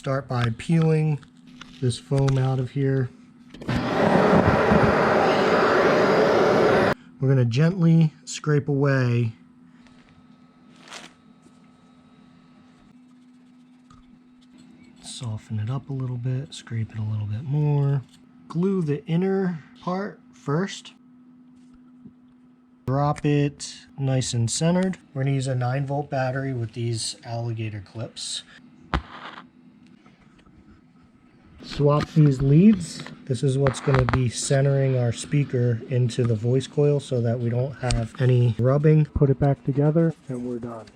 start by peeling this foam out of here. We're going to gently scrape away soften it up a little bit, scrape it a little bit more. Glue the inner part first. Drop it nice and centered. We're going to use a 9-volt battery with these alligator clips. Swap these leads. This is what's going to be centering our speaker into the voice coil so that we don't have any rubbing. Put it back together and we're done.